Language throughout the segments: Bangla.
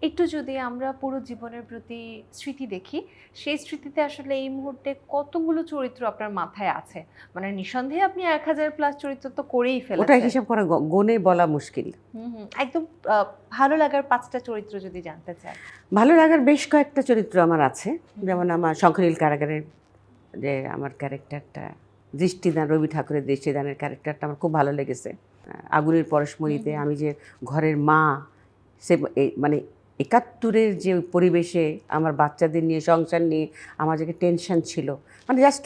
একটু যদি আমরা পুরো জীবনের প্রতি স্মৃতি দেখি, সেই স্মৃতিতে আসলে এই মুহূর্তে কতগুলো চরিত্র আপনার মাথায় আছে? মানে নিঃসন্দেহে আপনি ১,০০০ প্লাস চরিত্র তো করেই ওটা ফেলেছেন। হিসাব করা গণে বলা মুশকিল। হুম, হুম। একদম আ ভালো লাগার ৫ টা চরিত্র যদি জানতে চাই। ভালো লাগার বেশ কয়েকটা চরিত্র আমার আছে। হুম, যেমন আমার শঙ্খনীল কারাগারের যে আমার ক্যারেক্টারটা, দৃষ্টিদান, রবি ঠাকুরের দৃষ্টিদানের ক্যারেক্টারটা আমার খুব ভালো লেগেছে। আগুনের হুম, পরশমণিতে হুম। আমি যে ঘরের মা, সে মানে ৭১-এর যে পরিবেশে আমার বাচ্চাদের নিয়ে, সংসার নিয়ে আমার যে টেনশন ছিল, মানে জাস্ট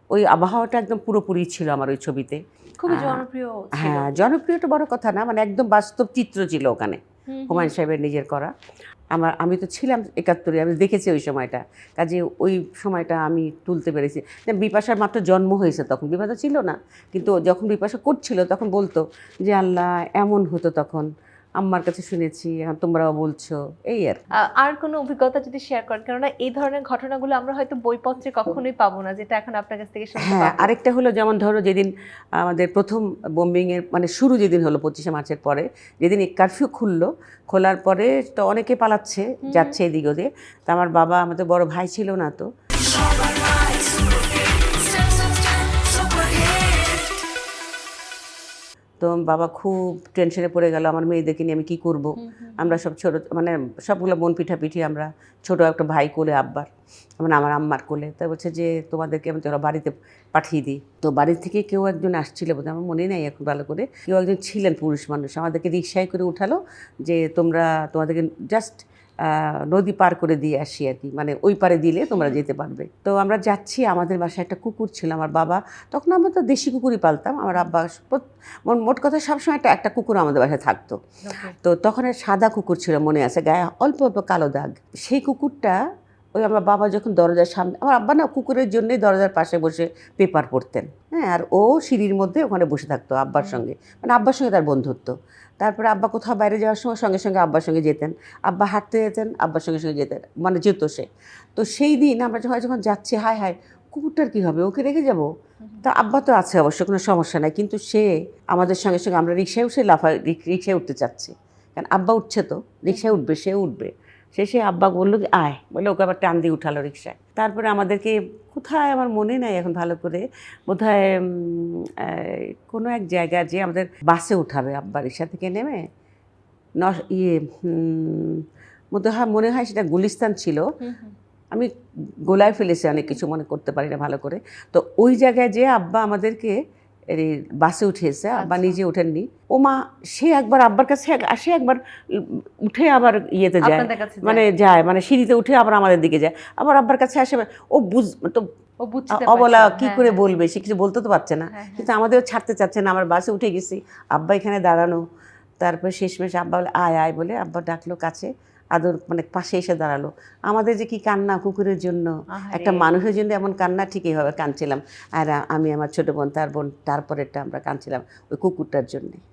ওই আবহাওয়াটা একদম পুরোপুরি ছিল আমার ওই ছবিতে। খুবই জনপ্রিয় ছিল। হ্যাঁ, জনপ্রিয়টা বড় কথা না, মানে একদম বাস্তব চিত্র ছিল ওখানে। হুম, হুম। হুমায়ূন সাহেবের নিজের করা। আমি তো ছিলাম ৭১-এ, আমি দেখেছি ওই সময়টা। কাজেই ওই সময়টা আমি তুলতে পেরেছি। যে বিপাশার মাত্র জন্ম হয়েছে তখন, বিপাশা ছিল না। কিন্তু যখন বিপাশা করছিল তখন বলতো যে, "আল্লাহ এমন হতো তখন। আম্মার কাছে শুনেছি, এখন তোমরাও বলছো।" এই আর কি। আর কোনো অভিজ্ঞতা যদি শেয়ার করেন, কেননা এই ধরনের ঘটনাগুলো আমরা হয়তো বইপত্রে কখনোই পাবো না, যেটা এখন আপনার কাছ থেকে শুনতে হ্যাঁ, পাবো। আরেকটা হলো যেমন ধরো যেদিন আমাদের ১ম বোম্বিংয়ের মানে শুরু যেদিন হলো ২৫শে মার্চের পরে, যেদিন এই কারফিউ খুললো, খোলার পরে তো অনেকে পালাচ্ছে, হুম, হুম। যাচ্ছে এদিক ওদিক। তো আমার বাবা, আমাদের বড় ভাই ছিল না তো। তো বাবা খুব টেনশনে পড়ে গেল, আমার মেয়েদেরকে নিয়ে আমি কী করব। হুম, হুম, আমরা সব ছোটো, মানে সবগুলো বোন পিঠাপিঠি, আমরা ছোটো একটা ভাই কোলে আব্বার, মানে আমার আম্মার কোলে। তা বলছে যে তোমাদেরকে আমি তোরা বাড়িতে পাঠিয়ে দিই। তো বাড়ি থেকে কেউ একজন আসছিল বোধহয়, আমার মনে নেই এখন ভালো করে। কেউ একজন ছিলেন পুরুষ মানুষ, আমাদেরকে রিকশায় করে উঠালো যে তোমাদেরকে জাস্ট নদী পার করে দিয়ে আসি আর কি, মানে ওই পারে দিলে তোমরা যেতে পারবে। তো আমরা যাচ্ছি, আমাদের বাসায় একটা কুকুর ছিল। আমার বাবা, তখন আমরা তো দেশি কুকুরই পালতাম। আমার আব্বা মোট কথা সবসময় একটা একটা কুকুর আমাদের বাসায় থাকতো। ওকে। তো তখন সাদা কুকুর ছিল, মনে আছে, গায়ে অল্প অল্প কালো দাগ। সেই কুকুরটা, ওই আমার বাবা যখন দরজার সামনে, আমার আব্বা না কুকুরের জন্যই দরজার পাশে বসে পেপার পড়তেন। হ্যাঁ, আর ও সিঁড়ির মধ্যে ওখানে বসে থাকতো আব্বার সঙ্গে, মানে আব্বার সঙ্গে তার বন্ধুত্ব। তারপরে আব্বা কোথাও বাইরে যাওয়ার সময় সঙ্গে সঙ্গে আব্বার সঙ্গে যেতেন, আব্বা হাঁটতে যেতেন, আব্বার সঙ্গে সঙ্গে যেতেন, মানে যেত সে। তো সেই দিন আমরা যখন যাচ্ছি, হায় হায় কুকুরটার কী হবে, ওকে রেখে যাব। তা আব্বা তো আছে অবশ্য, কোনো সমস্যা নাই, কিন্তু সে আমাদের সঙ্গে সঙ্গে, আমরা রিক্সায় উঠে রিক্সায় উঠতে চাচ্ছি, কারণ আব্বা উঠছে তো, রিক্সায় উঠবে, সে উঠবে। শেষে আব্বা বললো কি আয়, বলে ওকে আবার টান দিয়ে উঠালো রিক্সায়। তারপরে আমাদেরকে কোথায় আমার মনে নাই এখন ভালো করে, বোধহয় কোনো এক জায়গায় যে আমাদের বাসে উঠাবে আব্বা রিক্সা থেকে নেমে, ন ইয়ে মনে হয় সেটা গুলিস্তান ছিল। হুম, হুম। আমি গোলায় ফেলেছি, অনেক কিছু মনে করতে পারি না ভালো করে। তো ওই জায়গায় যেয়ে আব্বা আমাদেরকে এই বাসে উঠিয়েছে, আব্বা আচ্ছা। নিজে ওঠেননি। ও মা, সে একবার আব্বার কাছে আসে, একবার উঠে আবার ইয়েতে যায়, আপনাদের কাছে মানে যায়। যায়, মানে সিঁড়িতে উঠে আবার আমাদের দিকে যায়, আবার আব্বার কাছে আসে। ও তো ও বুঝতে অবলা, পারছে। কি হ্যাঁ, করে হ্যাঁ। বলবে, সে কিছু বলতে তো পারছে না। হ্যাঁ, হ্যাঁ। কিন্তু আমাদেরও ছাড়তে চাচ্ছে না, আমার বাসে উঠে গেছি, আব্বা এখানে দাঁড়ানো। তারপরে শেষমেশ আব্বা বলে আয় আয় বলে আব্বা ডাকলো কাছে, আদর মানে পাশে এসে দাঁড়ালো। আমাদের যে কি কান্না কুকুরের জন্য, একটা আহারে! মানুষের জন্য এমন কান্না, ঠিক এইভাবে কাঁদছিলাম। আর আমি, আমার ছোটো বোন, তার বোন, তারপরেরটা আমরা কাঁদছিলাম ওই কুকুরটার জন্যে।